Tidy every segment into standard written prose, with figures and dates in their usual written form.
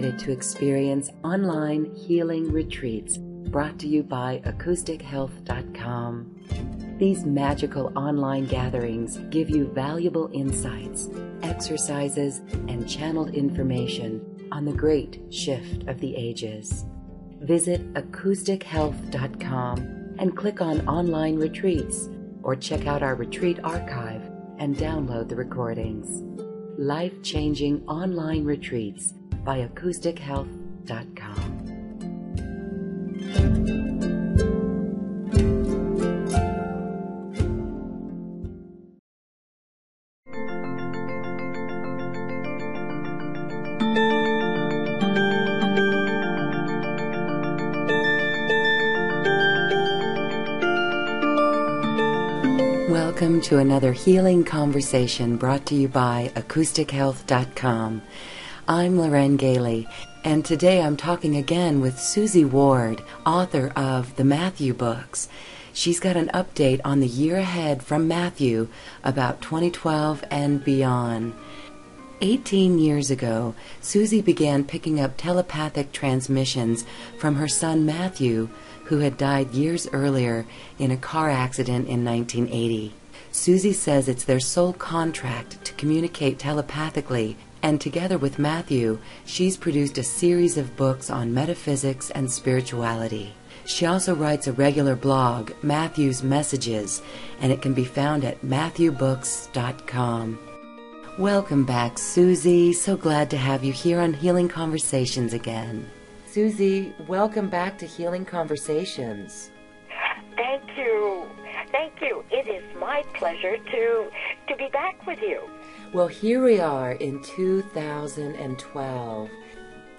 invited to experience online healing retreats brought to you by acoustichealth.com. These magical online gatherings give you valuable insights, exercises, and channeled information on the great shift of the ages. Visit acoustichealth.com and click on online retreats, or check out our retreat archive and download the recordings. Life-changing online retreats by acoustichealth.com. Welcome to another healing conversation brought to you by acoustichealth.com. I'm Lorraine Gailey, and today I'm talking again with Suzy Ward, author of the Matthew books. She's got an update on the year ahead from Matthew about 2012 and beyond. 18 years ago, Suzy began picking up telepathic transmissions from her son Matthew, who had died years earlier in a car accident in 1980. Suzy says it's their soul contract to communicate telepathically, and together with Matthew, she's produced a series of books on metaphysics and spirituality. She also writes a regular blog, Matthew's Messages, and it can be found at matthewbooks.com. Welcome back, Suzy. So glad to have you here on Healing Conversations again. Suzy, welcome back to Healing Conversations. Thank you. Thank you. It is my pleasure to be back with you. Well, here we are in 2012.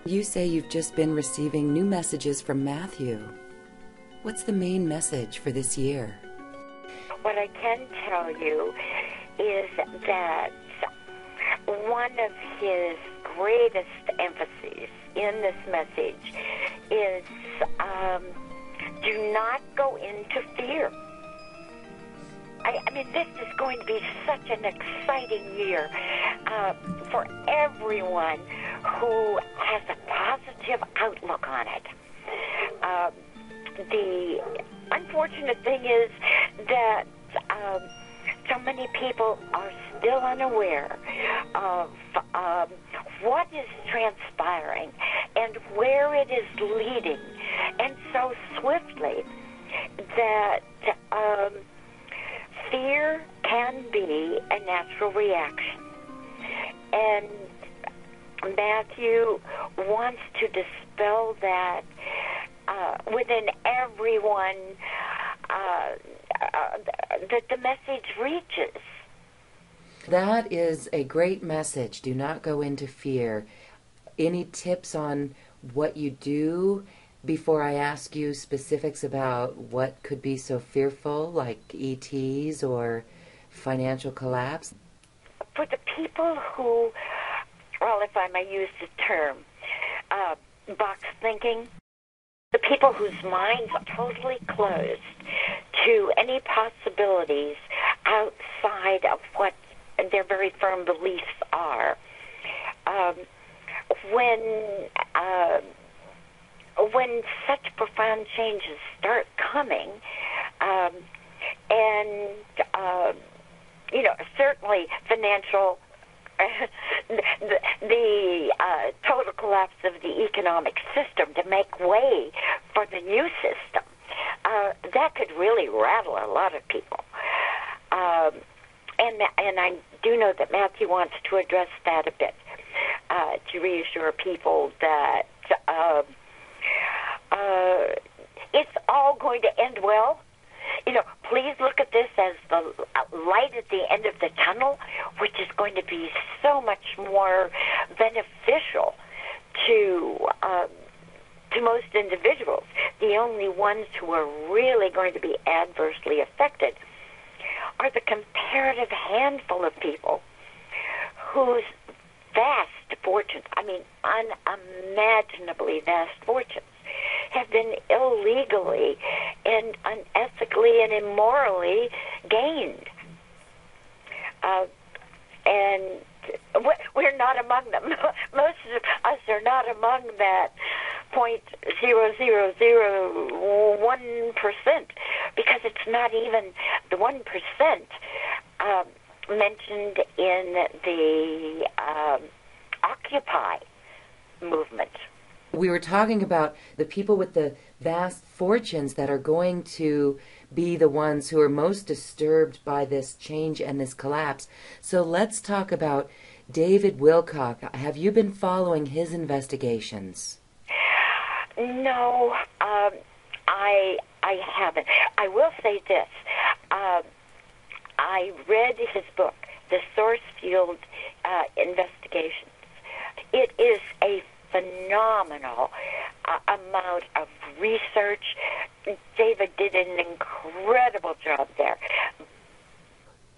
You say you've just been receiving new messages from Matthew. What's the main message for this year? What I can tell you is that one of his greatest emphases in this message is do not go into fear. I mean, this is going to be such an exciting year for everyone who has a positive outlook on it. The unfortunate thing is that so many people are still unaware of what is transpiring and where it is leading, and so swiftly that fear can be a natural reaction. And Matthew wants to dispel that within everyone that the message reaches. That is a great message. Do not go into fear. Any tips on what you do before I ask you specifics about what could be so fearful, like ETs or financial collapse? For the people who, well, if I may use the term, box thinking, the people whose minds are totally closed to any possibilities outside of what their very firm beliefs are. When such profound changes start coming, certainly financial, the total collapse of the economic system to make way for the new system, that could really rattle a lot of people. And I do know that Matthew wants to address that a bit, to reassure people that it's all going to end well. Please look at this as the light at the end of the tunnel, which is going to be so much more beneficial to most individuals. The only ones who are really going to be adversely affected are the comparative handful of people whose vast fortunes, I mean unimaginably vast fortunes, have been illegally and unethically and immorally gained. And we're not among them. Most of us are not among that 0.0001%, because it's not even the 1% mentioned in the Occupy movement. We were talking about the people with the vast fortunes that are going to be the ones who are most disturbed by this change and this collapse. So let's talk about David Wilcock. Have you been following his investigations? No, I haven't. I will say this. I read his book, The Source Field Investigations. It is a phenomenal amount of research. David did an incredible job there.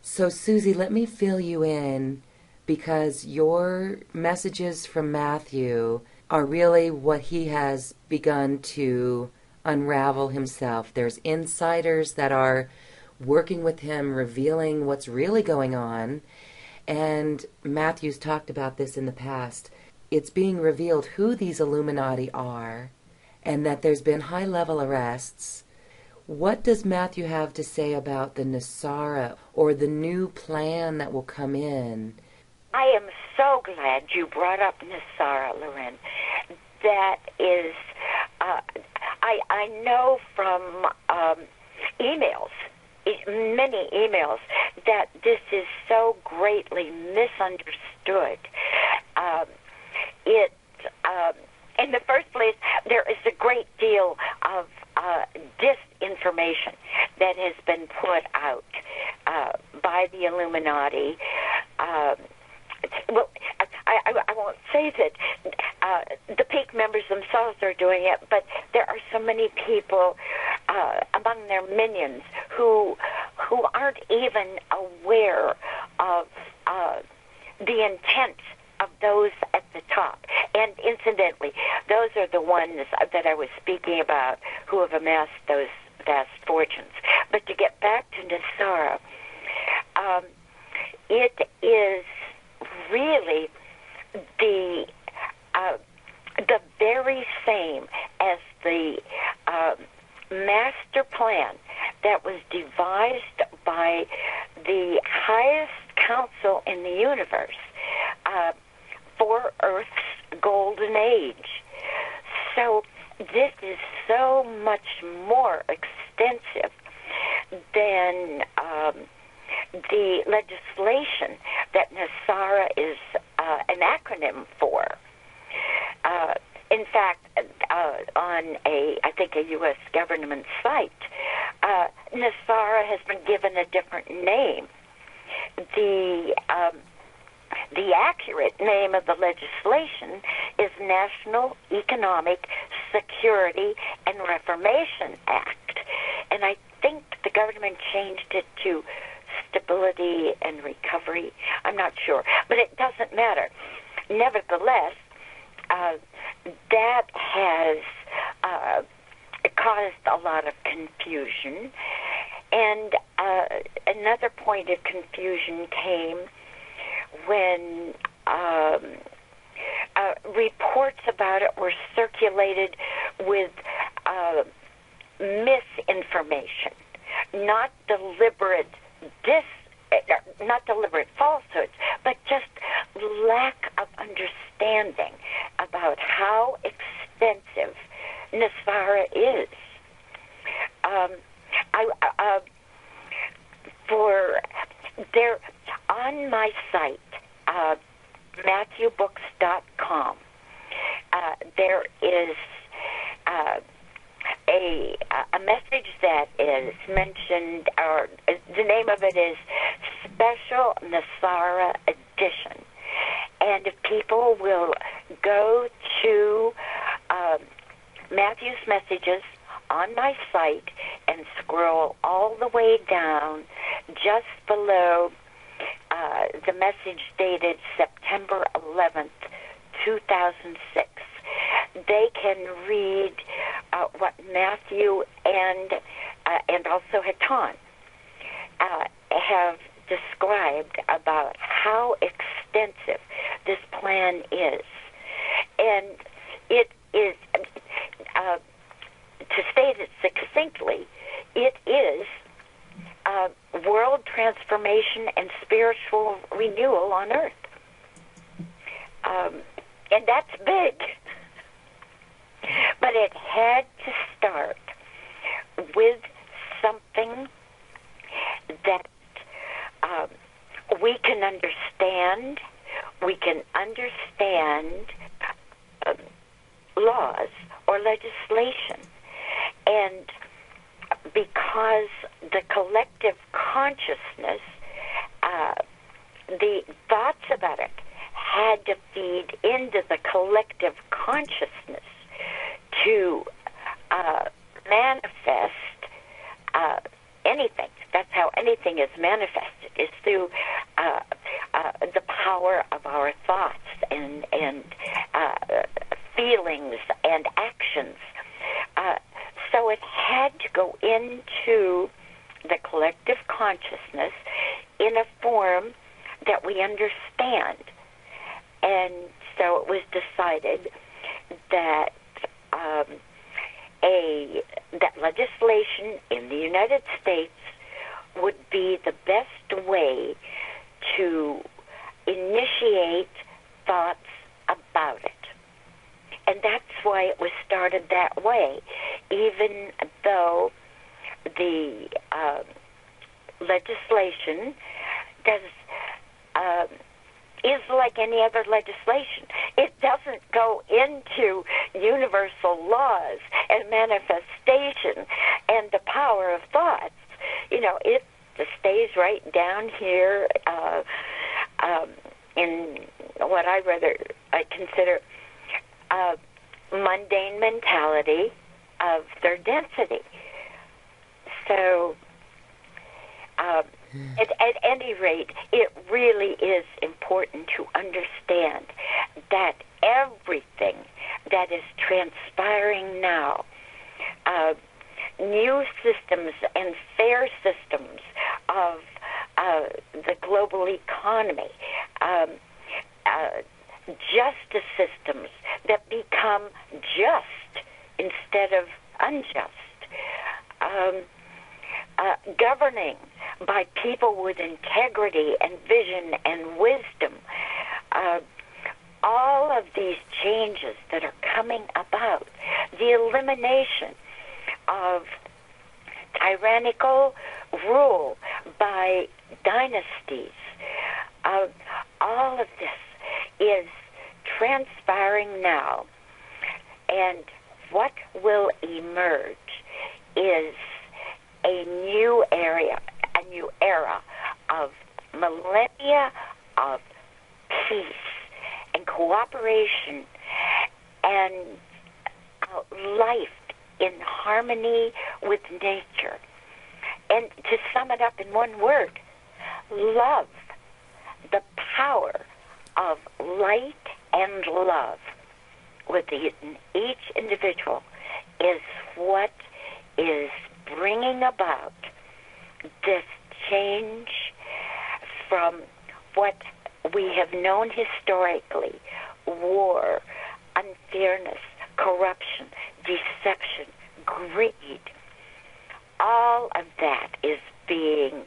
So, Suzy, let me fill you in, because your messages from Matthew are really what he has begun to unravel himself. There's insiders that are working with him, revealing what's really going on. And Matthew's talked about this in the past. It's being revealed who these Illuminati are, and that there's been high-level arrests. What does Matthew have to say about the Nasara, or the new plan that will come in? I am so glad you brought up Nasara, Loren. That is, I know from emails, many emails, that this is so greatly misunderstood. In the first place, there is a great deal of disinformation that has been put out by the Illuminati. Well, I won't say that the peak members themselves are doing it, but there are so many people among their minions who aren't even aware of the intent of those at the top. And incidentally, those are the ones that I was speaking about who have amassed those vast fortunes. But to get back to Nasara, it is really the very same as the master plan that was devised by the highest council in the universe for Earth's golden age. So this is so much more extensive than the legislation that Nasara is an acronym for. In fact, on I think a U.S. government site, Nasara has been given a different name. The accurate name of the legislation is National Economic Security and Reformation Act. And I think the government changed it to Stability and Recovery. I'm not sure, but it doesn't matter. Nevertheless, that has caused a lot of confusion. And another point of confusion came when reports about it were circulated with misinformation, not deliberate falsehoods, but just lack of understanding about how extensive Nasara is. On my site, MatthewBooks.com, there is a message that is mentioned, or the name of it is Special Nasara Edition. And if people will go to Matthew's messages on my site and scroll all the way down just below the message dated September 11th, 2006, they can read what Matthew and also Hatan have described about how extensive this plan is. And it is, to state it succinctly, it is world transformation and spiritual renewal on Earth. And that's big. But it had to start with something that we can understand. We can understand laws or legislation. And because the collective consciousness, the thoughts about it had to feed into the collective consciousness to manifest anything. That's how anything is manifested, is through the power of our thoughts and feelings and actions. So it had to go into the collective consciousness in a form that we understand. And so it was decided that that legislation in the United States would be the best way to initiate thoughts about it. And that's why it was started that way, even though the legislation is like any other legislation. It doesn't go into universal laws and manifestation and the power of thoughts. You know, it stays right down here in what I consider mundane mentality of their density. So at any rate, it really is important to understand that everything that is transpiring now, new systems and fair systems of the global economy, justice systems that become just instead of unjust, governing by people with integrity and vision and wisdom. All of these changes that are coming about, the elimination of tyrannical rule by dynasties, all of this is transpiring now. And what will emerge is a new era of millennia of peace and cooperation and life in harmony with nature. And to sum it up in one word, love. The power of light and love within each individual is what is bringing about this change from what we have known historically: war, unfairness, corruption, deception, greed. All of that is being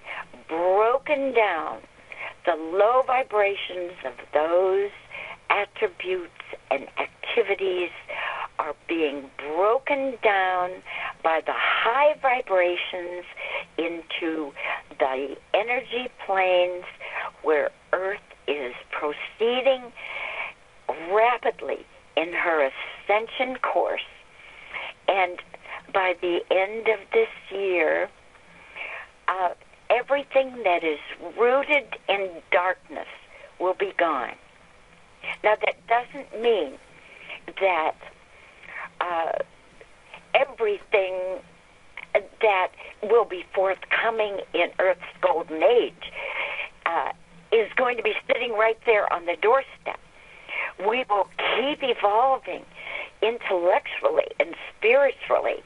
broken down. The low vibrations of those attributes and activities are being broken down by the high vibrations into the energy planes where Earth is proceeding rapidly in her ascension course. And by the end of this year, everything that is rooted in darkness will be gone. Now, that doesn't mean that everything that will be forthcoming in Earth's golden age is going to be sitting right there on the doorstep. We will keep evolving intellectually and spiritually.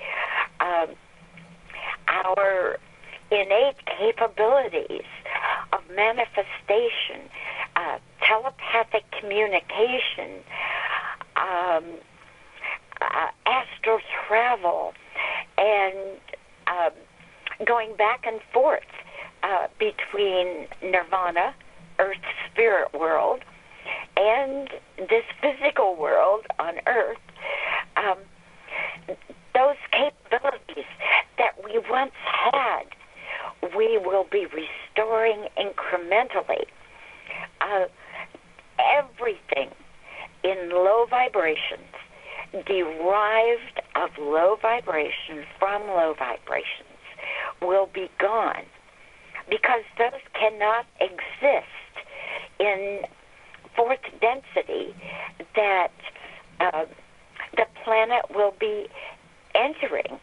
Our innate capabilities of manifestation, telepathic communication, astral travel, and going back and forth between nirvana, Earth's spirit world, and this physical world on Earth. Those capabilities that we once had, we will be restoring incrementally. Everything in low vibrations, derived of low vibrations from low vibrations, will be gone, because those cannot exist in fourth density that the planet will be entering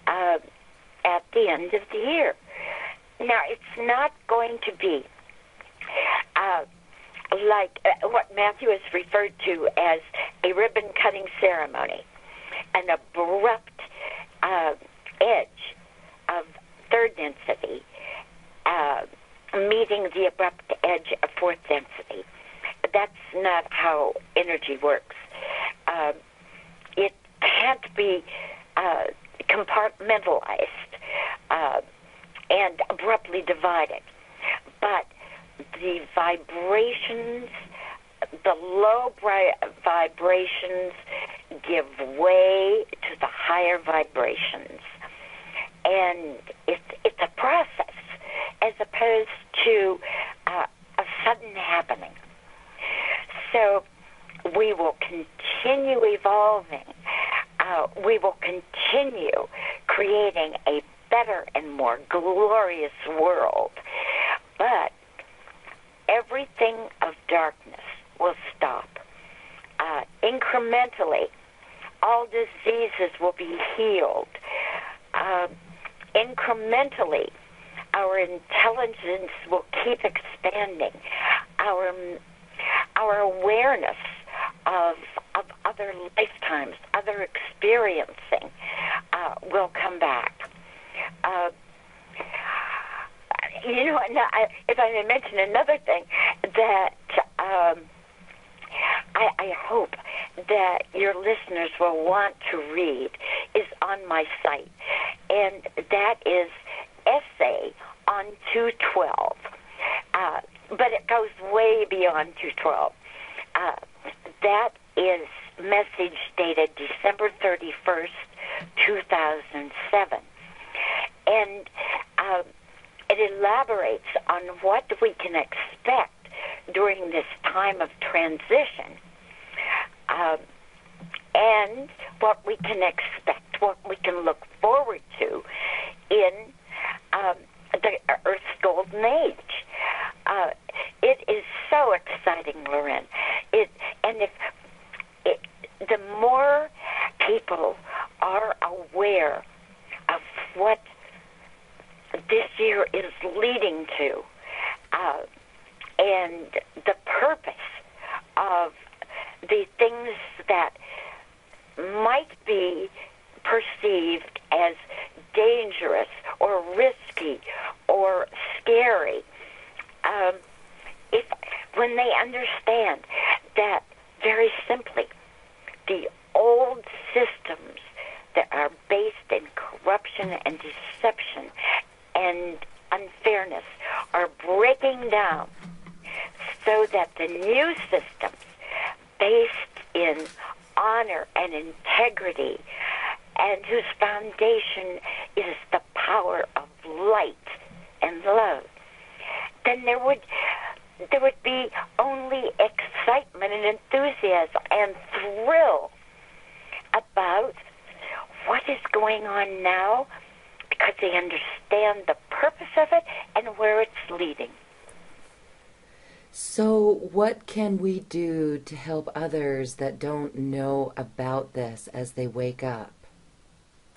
at the end of the year. Now, it's not going to be like what Matthew has referred to as a ribbon-cutting ceremony, an abrupt edge of third density meeting the abrupt edge of fourth density. That's not how energy works. It can't be compartmentalized and abruptly divided. But the vibrations, the low vibrations give way to the higher vibrations. And it's a process as opposed to a sudden happening. So we will continue evolving. We will continue creating a better and more glorious world. But everything of darkness will stop. Incrementally, all diseases will be healed. Incrementally, our intelligence will keep expanding. Our awareness of other lifetimes, other experiencing will come back. If I may mention another thing that I hope that your listeners will want to read is on my site, and that is Essay on 212. But it goes way beyond 212. That is message dated December 31st, 2007. And it elaborates on what we can expect during this time of transition, and what we can expect, what we can look forward to in the Earth's golden age. It is so exciting, Loren. The more people are aware of what this year is leading to, and the purpose of the things that might be perceived as dangerous or risky or scary, when they understand that, very simply, the old systems that are based in corruption and deception and unfairness are breaking down, so that the new systems based in honor and integrity, and whose foundation is the power of light and love, then there would be only excitement and enthusiasm and thrill about what is going on now, because they understand the purpose of it and where it's leading. So what can we do to help others that don't know about this as they wake up?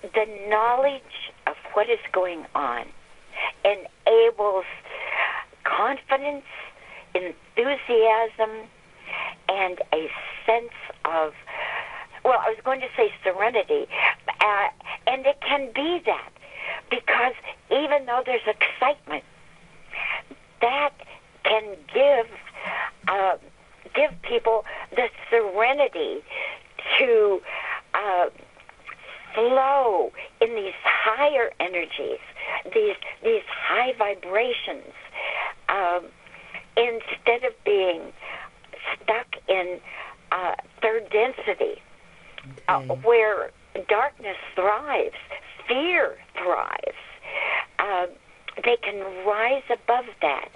The knowledge of what is going on enables confidence, enthusiasm, and a sense of, well, I was going to say serenity, and it can be that, because even though there's excitement, that can give give people the serenity to flow in these higher energies, these high vibrations, instead of being stuck in third density, where darkness thrives, fear thrives. They can rise above that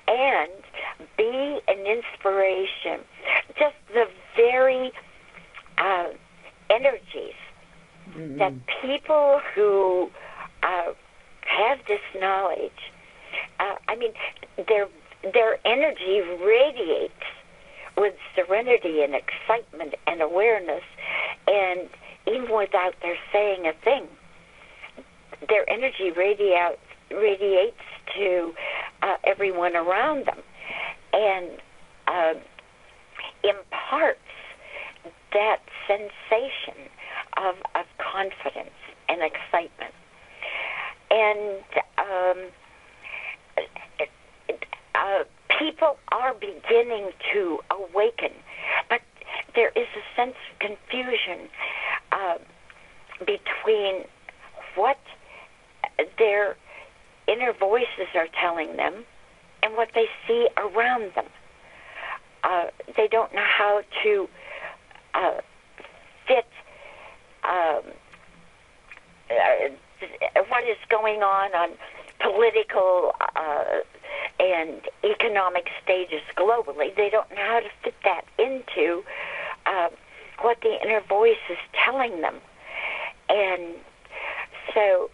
and be an inspiration. Just the very energies that people who have this knowledge, their energy radiates with serenity and excitement and awareness, and even without their saying a thing, their energy radiates to everyone around them and imparts that sensation of confidence and excitement. And people are beginning to awaken, but there is a sense of confusion between what their inner voices are telling them and what they see around them. They don't know how to fit what is going on political and economic stages globally. They don't know how to fit that into what the inner voice is telling them. And so,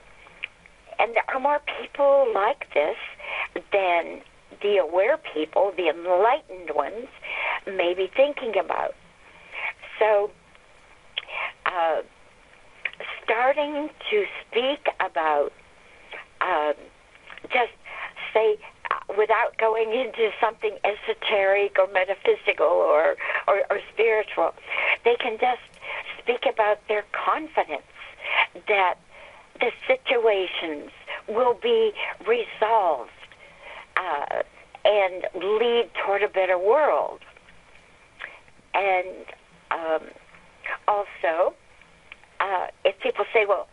and there are more people like this than the aware people, the enlightened ones, may be thinking about. So, starting to speak about, just say, without going into something esoteric or metaphysical or spiritual, they can just speak about their confidence that the situations will be resolved and lead toward a better world. And also, if people say, well,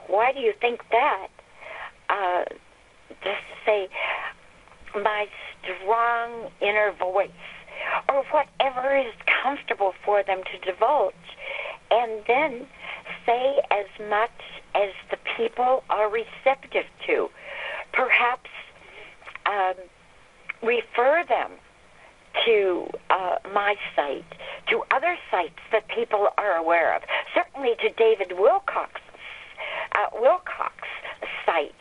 why do you think that? Just say, my strong inner voice, or whatever is comfortable for them to divulge, and then say as much as the people are receptive to. Perhaps refer them to my site, to other sites that people are aware of. Certainly to David Wilcox's site.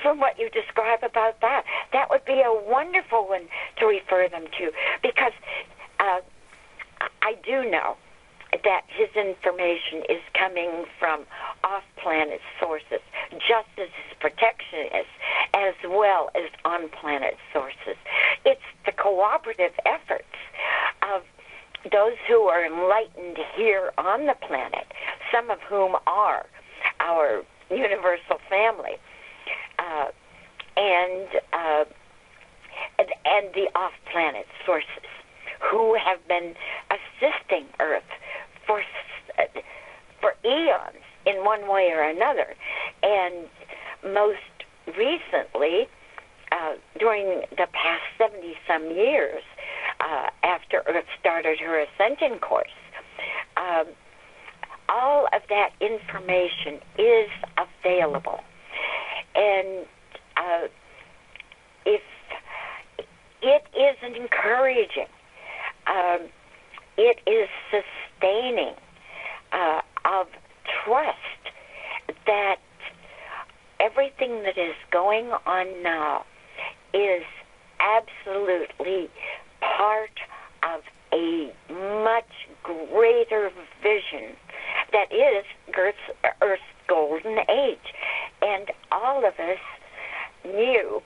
From what you describe about that, that would be a wonderful one to refer them to, because I do know that his information is coming from off-planet sources, just as his protection is, as well as on-planet sources. It's the cooperative efforts of those who are enlightened here on the planet, some of whom are our universal family, and the off-planet sources who have been assisting Earth for eons in one way or another. And most recently, during the past 70-some years, after Earth started her ascension course, all of that information is available. And if it is encouraging, it is sustaining of trust that everything that is going on now is absolutely part of a much greater vision that is Earth's golden age. And all of us knew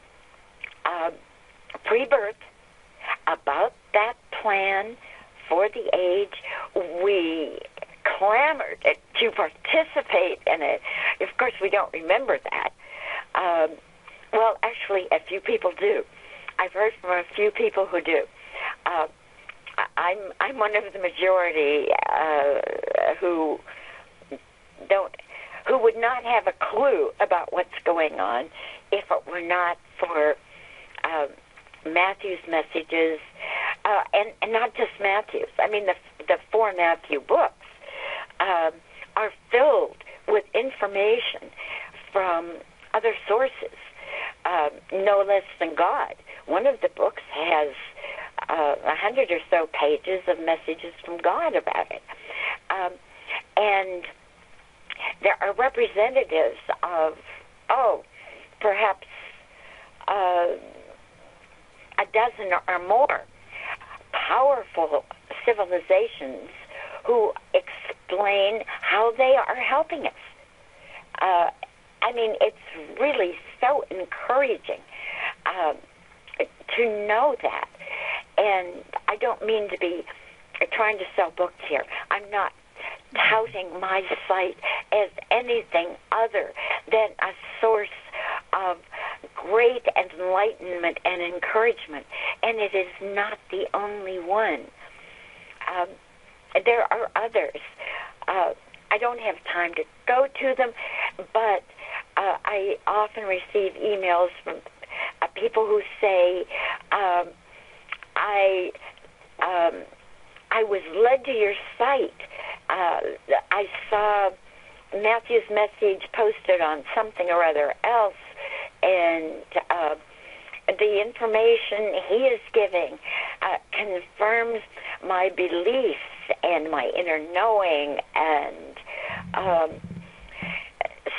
pre-birth about that plan for the age. We clamored to participate in it. Of course, we don't remember that. Well, actually, a few people do. I've heard from a few people who do. I'm one of the majority who would not have a clue about what's going on if it were not for Matthew's messages, and not just Matthew's. I mean, the 4 Matthew books are filled with information from other sources, no less than God. One of the books has 100 or so pages of messages from God about it. And there are representatives of, perhaps a dozen or more powerful civilizations who explain how they are helping us. I mean, it's really so encouraging to know that. And I don't mean to be trying to sell books here. I'm not touting my site as anything other than a source of great enlightenment and encouragement. And it is not the only one. There are others. I don't have time to go to them, but I often receive emails from people who say, I was led to your site. I saw Matthew's message posted on something or other else, and the information he is giving confirms my beliefs and my inner knowing. And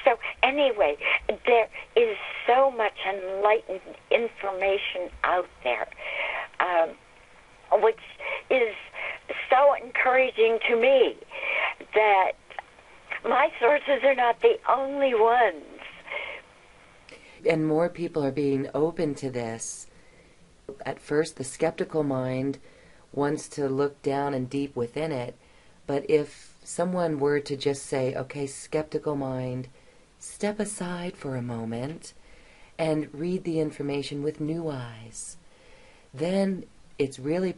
so anyway, there is so much enlightened information out there, which is so encouraging to me that my sources are not the only ones. And more people are being open to this. At first, the skeptical mind wants to look down and deep within it. But if someone were to just say, okay, skeptical mind, step aside for a moment and read the information with new eyes, then it's really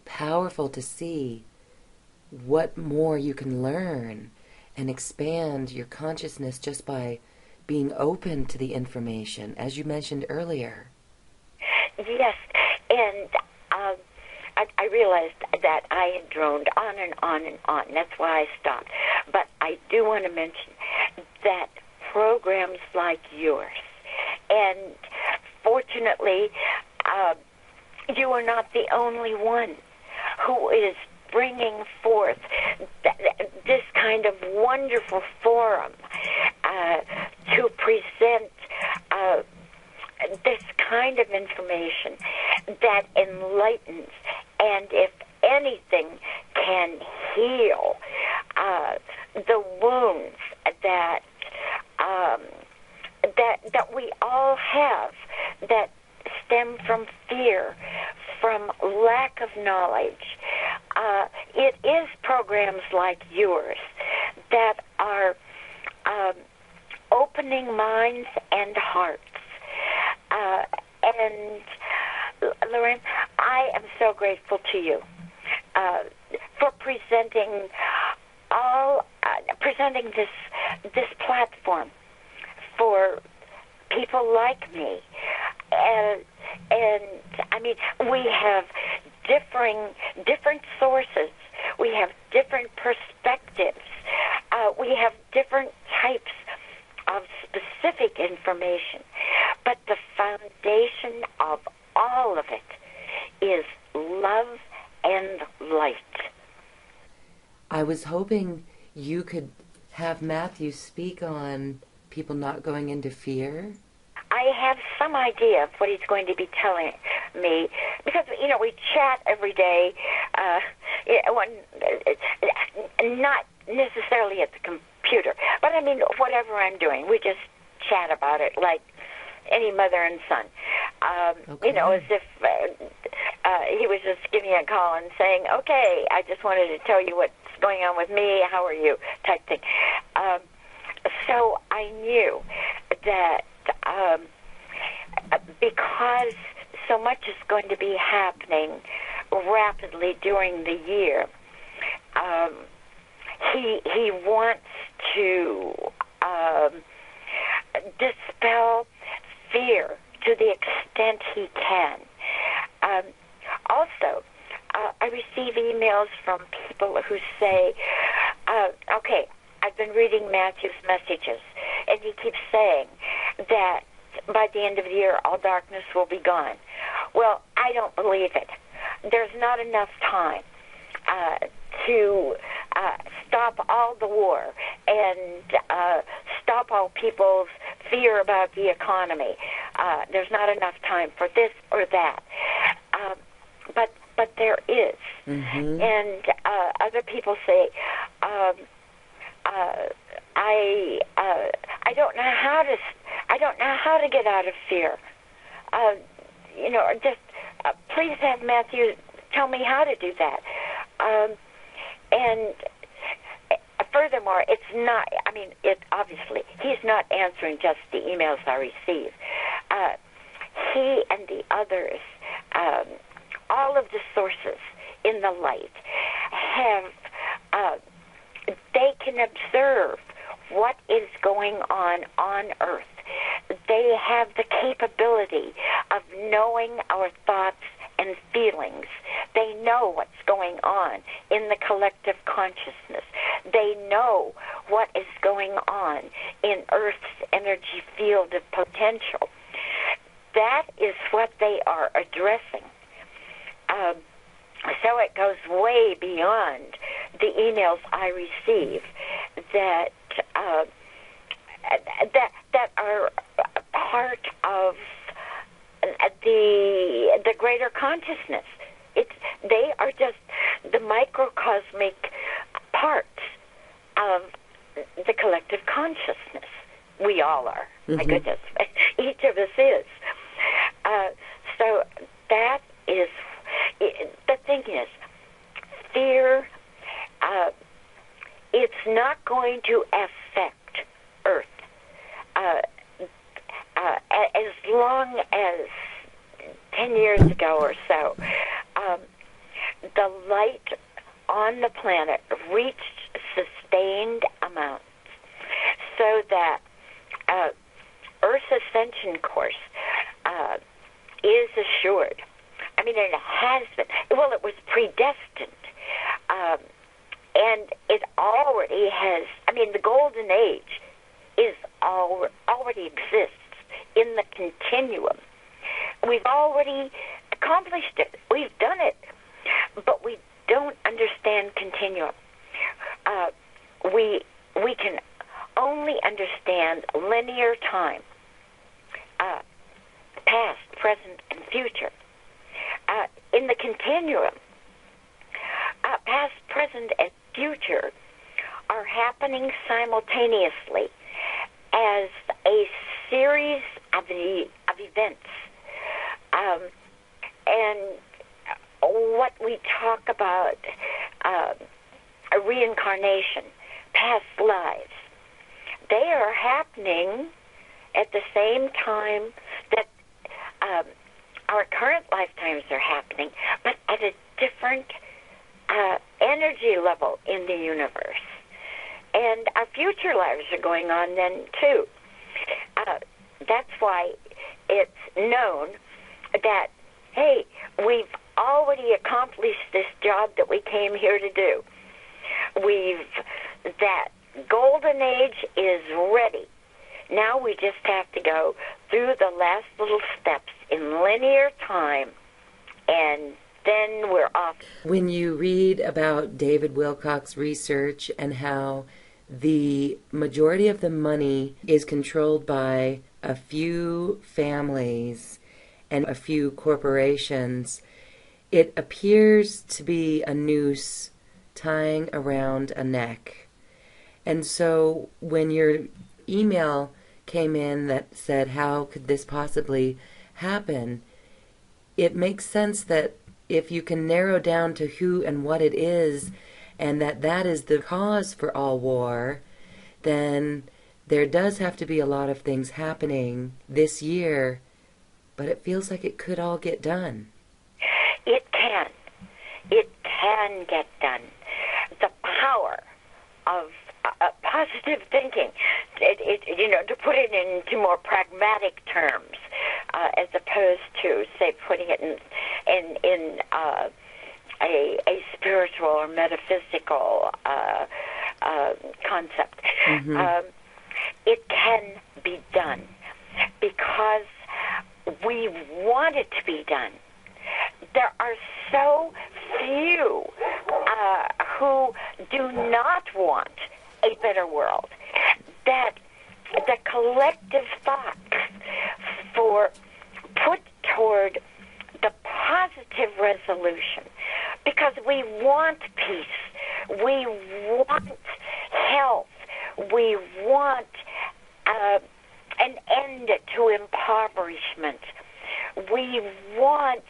powerful to see what more you can learn and expand your consciousness just by being open to the information, as you mentioned earlier. Yes, and I realized that I had droned on and on and on. That's why I stopped. But I do want to mention that programs like yours, and fortunately, you are not the only one who is bringing forth this kind of wonderful forum to present this kind of information that enlightens and, if anything, can heal the wounds that that we all have, that stem from fear, from lack of knowledge. It is programs like yours that are opening minds and hearts. And Lorraine, I am so grateful to you for presenting this platform for people like me. And I mean, we have different sources. We have different perspectives. We have different types of specific information. But the foundation of all of it is love and light. I was hoping you could have Matthew speak on people not going into fear. I have some idea of what he's going to be telling me, because, you know, we chat every day, not necessarily at the computer, but I mean, whatever I'm doing, we just chat about it like any mother and son. Okay. You know, as if he was just giving me a call and saying, okay, I just wanted to tell you what's going on with me, how are you, type thing. So I knew that because so much is going to be happening rapidly during the year. He wants to dispel fear to the extent he can. Also, I receive emails from people who say, okay, I've been reading Matthew's messages, and he keeps saying that by the end of the year, all darkness will be gone. Well, I don't believe it. There's not enough time to stop all the war and stop all people's fear about the economy. There's not enough time for this or that. But there is. Mm-hmm. And other people say, I don't know how to get out of fear. Just please have Matthew tell me how to do that. And furthermore, it's not. I mean, obviously he's not answering just the emails I receive. He and the others, all of the sources in the light, have. They can observe what is going on Earth. They have the capability of knowing our thoughts and feelings. They know what's going on in the collective consciousness. They know what is going on in Earth's energy field of potential. That is what they are addressing. So it goes way beyond the emails I receive that are part of the greater consciousness. They are just the microcosmic parts of the collective consciousness. We all are. Mm-hmm. My goodness, each of us is. So that is. The thing is, fear, it's not going to affect Earth as long as 10 years ago or so, the light on the planet reached sustained amounts so that Earth's ascension course is assured. I mean, it has been. Well, it was predestined. And it already has. I mean, the golden age already exists in the continuum. We've already accomplished it. We've done it. But we don't understand continuum. We can only understand linear time, past, present, and future. In the continuum, past, present, and future are happening simultaneously as a series of events. And what we talk about, a reincarnation, past lives, they are happening at the same time that our current lifetimes are happening, but at a different energy level in the universe. And our future lives are going on then, too. That's why it's known that, hey, we've already accomplished this job that we came here to do. That golden age is ready. Now we just have to go through the last little steps in linear time, and then we're off. When you read about David Wilcock's research and how the majority of the money is controlled by a few families and a few corporations, it appears to be a noose tying around a neck. And so when your email came in that said, how could this possibly happen, it makes sense that if you can narrow down to who and what it is, and that is the cause for all war, then there does have to be a lot of things happening this year, but it feels like it could all get done. It can. It can get done. The power of positive thinking, to put it into more pragmatic terms, as opposed to, say, putting it in a spiritual or metaphysical concept. Mm-hmm. It can be done because we want it to be done. There are so few who do not want a better world that the collective thoughts for put toward the positive resolution, because we want peace, we want health, we want an end to impoverishment, we want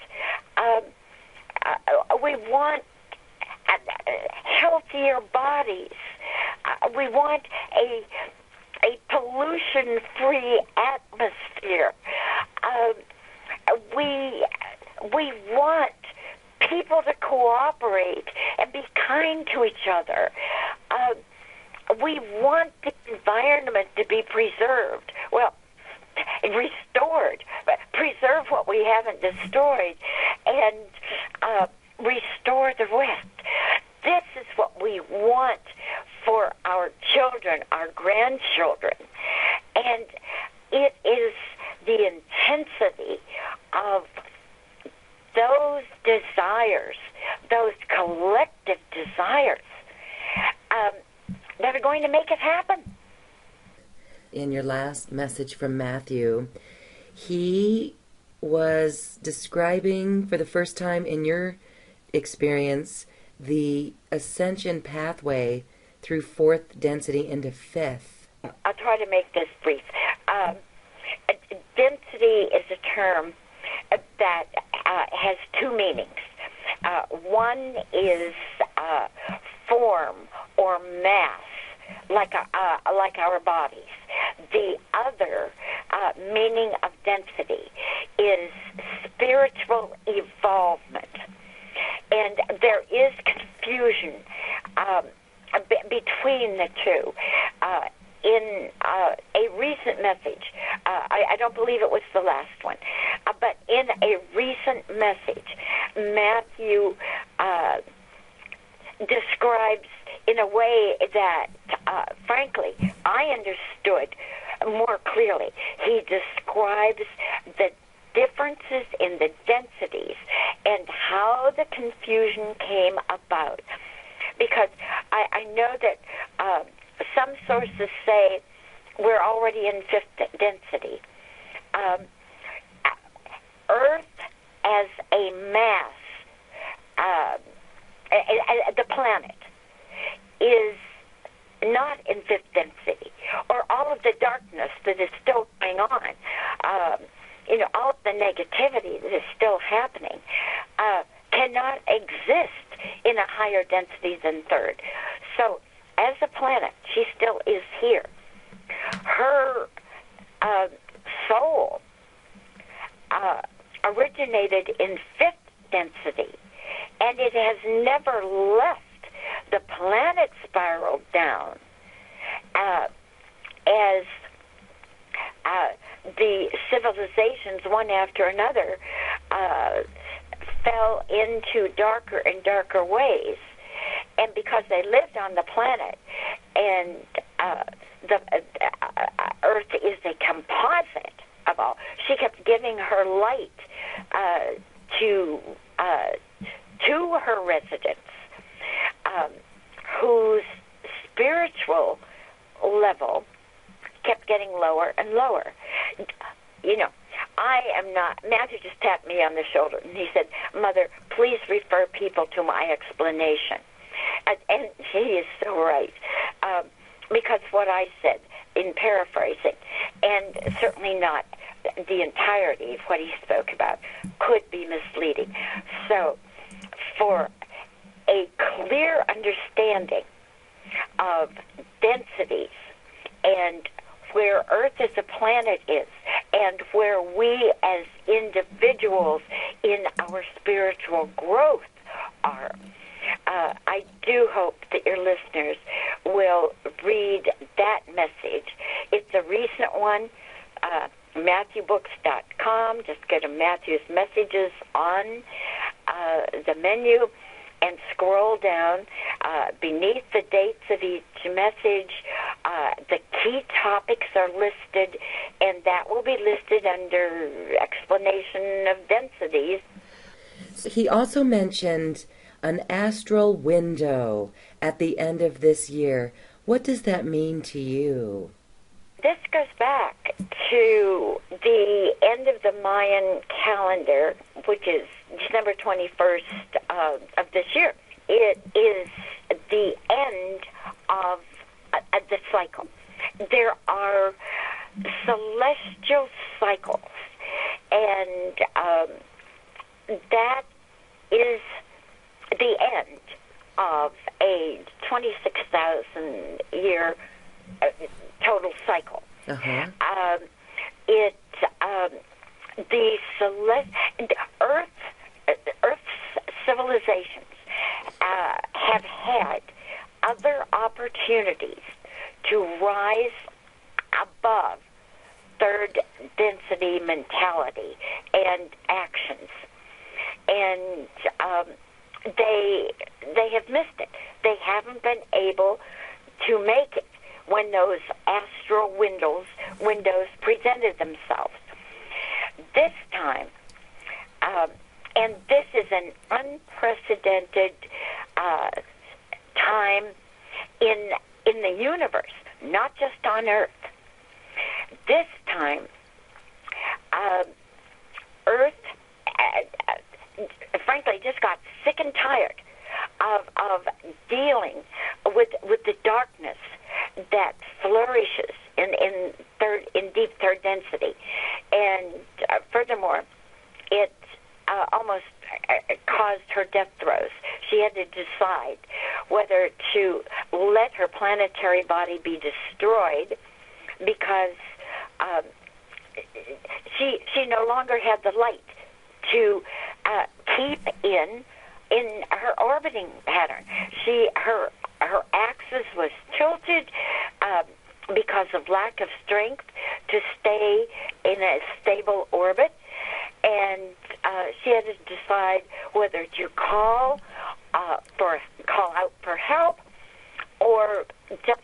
healthier bodies, we want a pollution-free atmosphere. We want people to cooperate and be kind to each other. We want the environment to be preserved. Well, restored. But preserve what we haven't destroyed and restore the rest. This is what we want for our children, our grandchildren. And it is the intensity of those desires, those collective desires, that are going to make it happen. In your last message from Matthew, he was describing for the first time in your experience the ascension pathway through fourth density into fifth. I'll try to make this brief. Density is a term that has two meanings. One is form or mass, like our bodies. The other meaning of density is spiritual evolvement. And there is confusion between the two. In a recent message, I don't believe it was the last one, but in a recent message, Matthew describes in a way that, frankly, I understood more clearly. He describes the differences in the densities and how the confusion came about. Because I know that some sources say we're already in fifth density. Earth as a mass, the planet, is not in fifth density, or all of the darkness that is still going on, all of the negativity that is still happening, cannot exist in a higher density than third. So, as a planet, she still is here. Her soul originated in fifth density, and it has never left. The planet spiraled down as the civilizations, one after another, fell into darker and darker ways. And because they lived on the planet, and the Earth is a composite of all, she kept giving her light to her residents, whose spiritual level kept getting lower and lower. I am not. Matthew just tapped me on the shoulder, and he said, "Mother, please refer people to my explanation." And he is so right, because what I said, in paraphrasing, and certainly not the entirety of what he spoke about, could be misleading. So, for a clear understanding of densities and where Earth as a planet is, and where we as individuals in our spiritual growth are. I do hope that your listeners will read that message. It's a recent one, MatthewBooks.com. Just go to Matthew's Messages on the menu and scroll down. Beneath the dates of each message, the key topics are listed, and that will be listed under explanation of densities. He also mentioned an astral window at the end of this year. What does that mean to you? This goes back to the end of the Mayan calendar, which is December 21st of this year. It is the end of the cycle. There are celestial cycles, and that is the end of a 26,000 year total cycle. Uh-huh. Earth's civilizations have had other opportunities to rise above third density mentality and actions, and they have missed it. They haven't been able to make it when those astral windows presented themselves. This time, and this is an unprecedented time in the universe, not just on Earth. This time, Earth, frankly, just got sick and tired of dealing with the darkness that flourishes in deep third density, and furthermore, it almost caused her death throes. She had to decide whether to let her planetary body be destroyed because she no longer had the light to keep in her orbiting pattern. Her axis was tilted because of lack of strength to stay in a stable orbit, and she had to decide whether to call out for help or just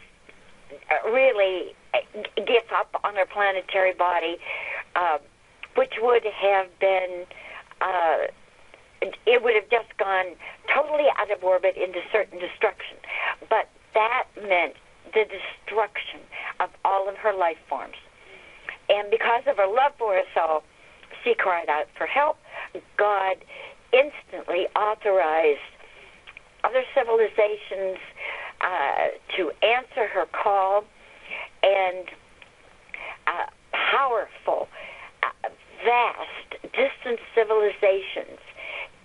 really give up on her planetary body, which would have been it would have just gone totally out of orbit into certain destruction. But that meant the destruction of all of her life forms. And because of her love for us all, she cried out for help. God instantly authorized other civilizations to answer her call, and powerful, vast, distant civilizations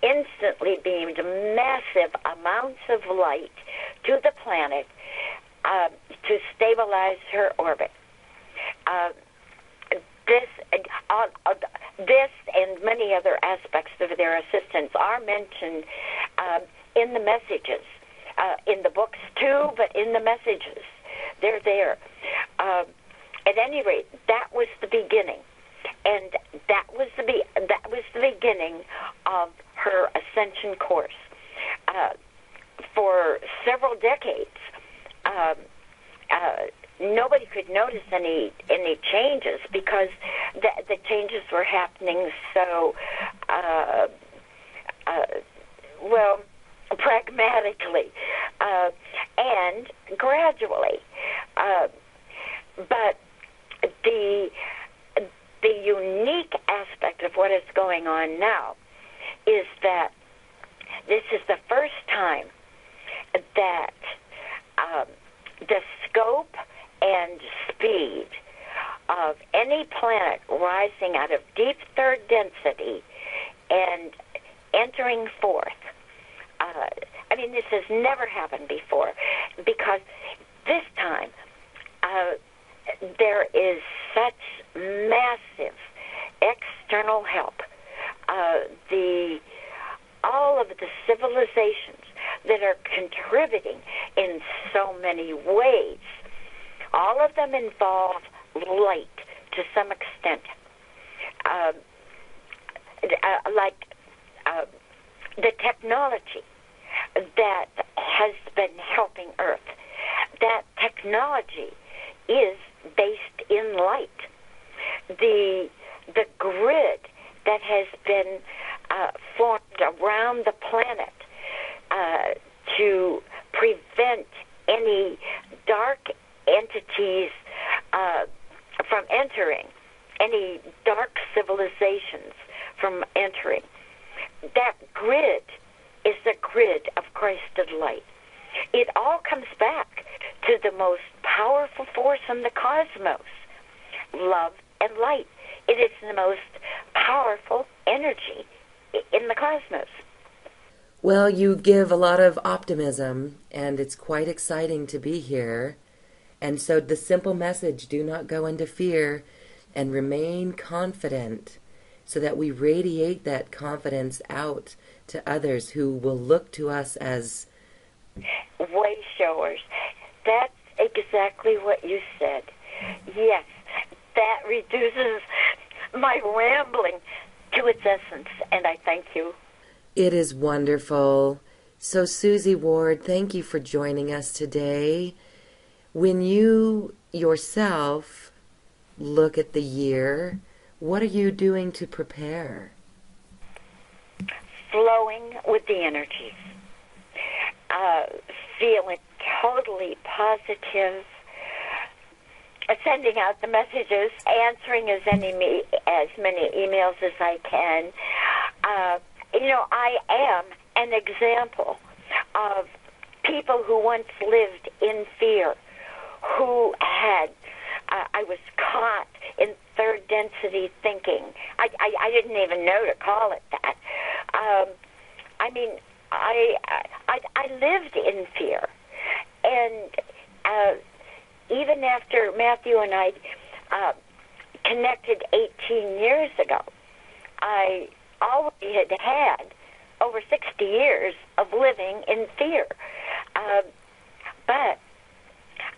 instantly beamed massive amounts of light to the planet to stabilize her orbit. This and many other aspects of their assistance are mentioned in the messages, in the books too, but in the messages. They're there. At any rate, that was the beginning. And that was the beginning of her ascension course. For several decades, nobody could notice any changes because the changes were happening so pragmatically and gradually. But the unique aspect of what is going on now is that this is the first time that the scope and speed of any planet rising out of deep third density and entering fourth. This has never happened before, because this time there is such massive external help. The all of the civilizations that are contributing in so many ways. All of them involve light to some extent. The technology that has been helping Earth, that technology is based in light. The grid that has been formed around the planet to prevent any dark entities from entering, any dark civilizations from entering. That grid is the grid of Christed light. It all comes back to the most powerful force in the cosmos, love and light. It is the most powerful energy in the cosmos. Well, you give a lot of optimism, and it's quite exciting to be here. And so the simple message, do not go into fear and remain confident, so that we radiate that confidence out to others who will look to us as way showers. That's exactly what you said. Yes, that reduces my rambling to its essence, and I thank you. It is wonderful. So, Suzy Ward, thank you for joining us today. When you yourself look at the year, what are you doing to prepare? Flowing with the energies. Feeling totally positive. Sending out the messages, answering as many emails as I can. I am an example of people who once lived in fear, who had, I was caught in third density thinking. I didn't even know to call it that. I lived in fear. And even after Matthew and I connected 18 years ago, I already had over 60 years of living in fear. But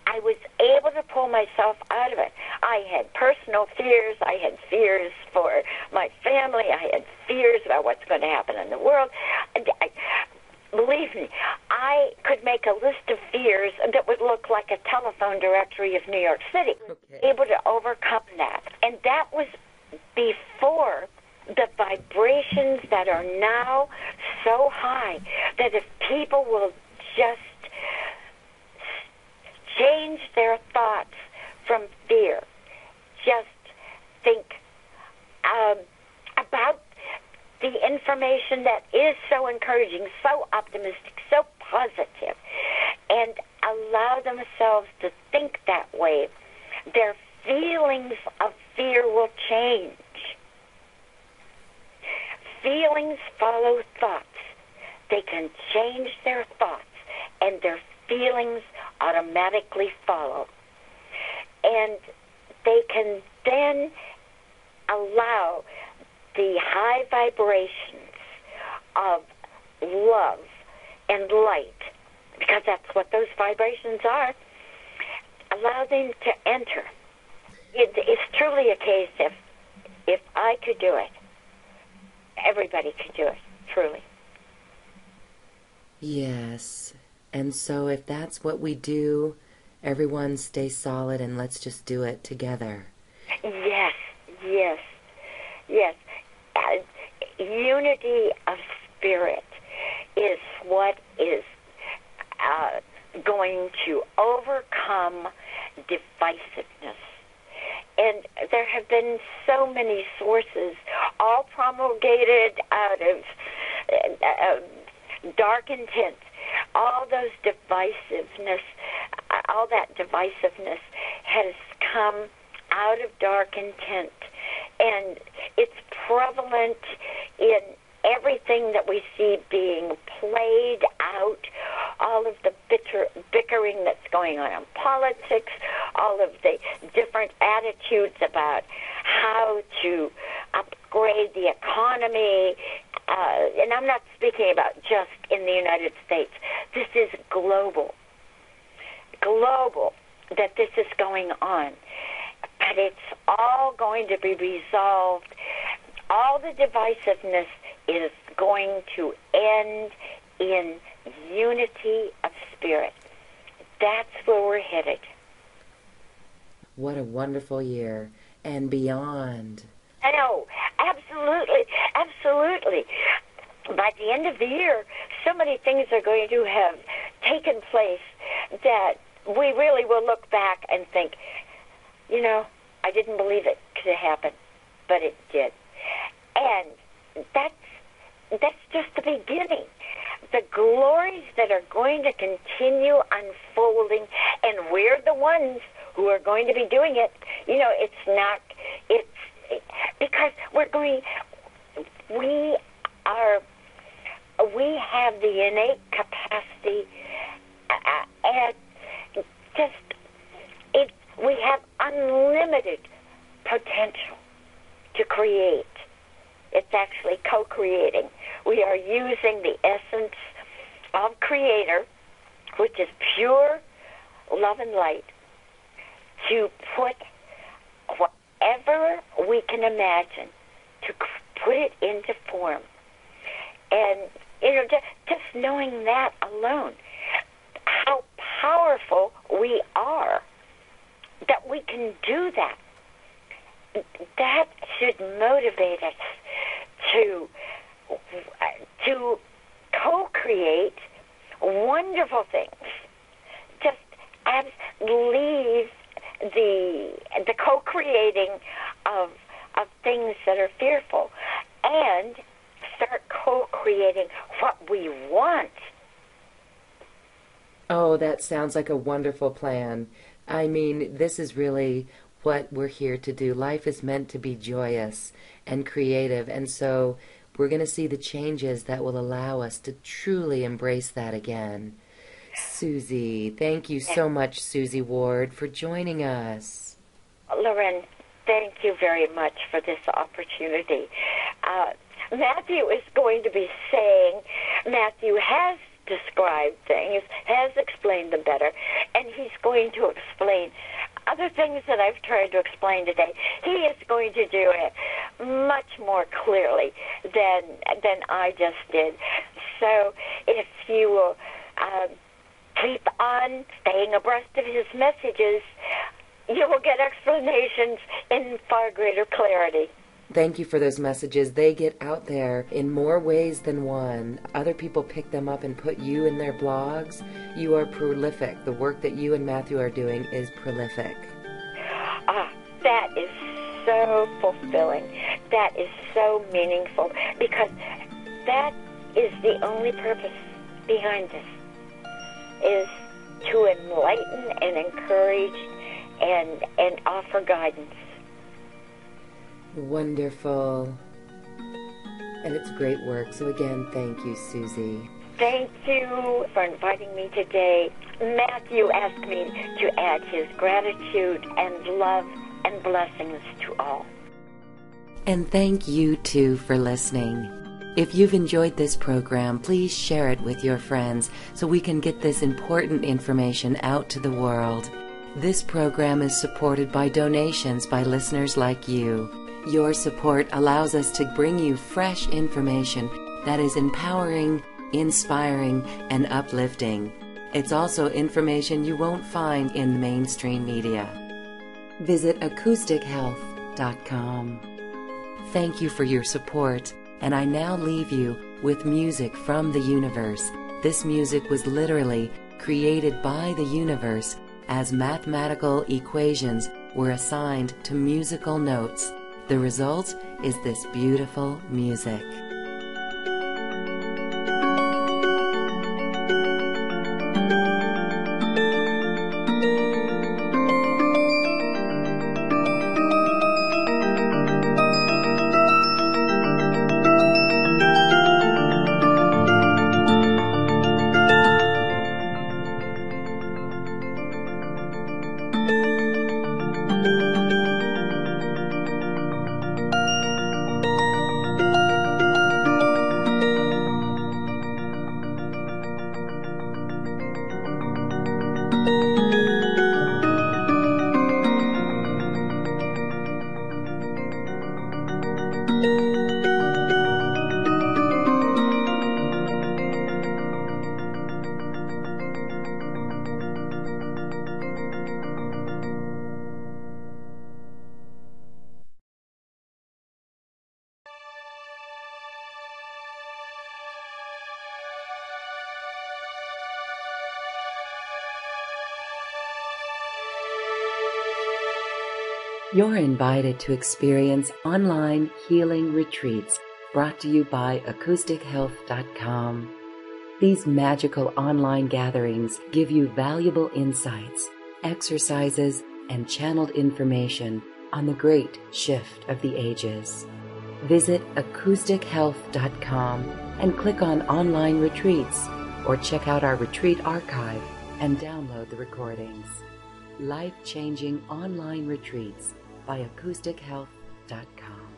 I was able to pull myself out of it. I had personal fears. I had fears for my family. I had fears about what's going to happen in the world. Believe me, I could make a list of fears that would look like a telephone directory of New York City. Okay. Able to overcome that. And that was before the vibrations that are now so high that if people will just change their thoughts from fear, just think about the information that is so encouraging, so optimistic, so positive, and allow themselves to think that way, their feelings of fear will change. Feelings follow thoughts. They can change their thoughts, and their feelings automatically follow. And they can then allow the high vibrations of love and light, because that's what those vibrations are, allow them to enter. It's truly a case if I could do it, everybody could do it, truly. Yes. And so if that's what we do, everyone stay solid and let's just do it together. Yes, yes, yes. Unity of spirit is what is going to overcome divisiveness. And there have been so many sources, all promulgated out of dark intent. All those divisiveness, all that divisiveness has come out of dark intent. And it's prevalent in everything that we see being played out, all of the bickering that's going on in politics, all of the different attitudes about how to upgrade the economy, and I'm not speaking about just in the United States. This is global. Global, that this is going on. But it's all going to be resolved. All the divisiveness is going to end in unity of spirit. That's where we're headed. What a wonderful year. And beyond. I know, absolutely, absolutely. By the end of the year, so many things are going to have taken place that we really will look back and think, you know, I didn't believe it could happen, but it did. And that's just the beginning. The glories that are going to continue unfolding, and we're the ones who are going to be doing it. You know, it's because we have the innate capacity, and we have unlimited potential to create. It's actually co-creating. We are using the essence of Creator, which is pure love and light, to put whatever we can imagine, to put it into form. And, you know, just knowing that alone, how powerful we are, that we can do that, that should motivate us to co-create wonderful things. Just leave the co-creating of things that are fearful and start co-creating what we want. Oh, that sounds like a wonderful plan. I mean, this is really what we're here to do. Life is meant to be joyous and creative, and so we're going to see the changes that will allow us to truly embrace that again. Suzy, thank you so much, Suzy Ward, for joining us. Loren, thank you very much for this opportunity. Matthew is going to be saying, Matthew has described things, has explained them better, and he's going to explain other things that I've tried to explain today. He is going to do it much more clearly than I just did. So if you will keep on staying abreast of his messages, you will get explanations in far greater clarity. Thank you for those messages. They get out there in more ways than one. Other people pick them up and put you in their blogs. You are prolific. The work that you and Matthew are doing is prolific. That is so fulfilling. That is so meaningful, because that is the only purpose behind this, is to enlighten and encourage and offer guidance. Wonderful. And it's great work. So again, thank you, Suzy. Thank you for inviting me today. Matthew asked me to add his gratitude and love and blessings to all. And thank you, too, for listening. If you've enjoyed this program, please share it with your friends so we can get this important information out to the world. This program is supported by donations by listeners like you. Your support allows us to bring you fresh information that is empowering, inspiring, and uplifting. It's also information you won't find in mainstream media. Visit acoustichealth.com. Thank you for your support, and I now leave you with music from the universe. This music was literally created by the universe as mathematical equations were assigned to musical notes. The result is this beautiful music. You're invited to experience online healing retreats brought to you by acoustichealth.com. These magical online gatherings give you valuable insights, exercises, and channeled information on the great shift of the ages. Visit acoustichealth.com and click on online retreats, or check out our retreat archive and download the recordings. Life-changing online retreats by acoustichealth.com.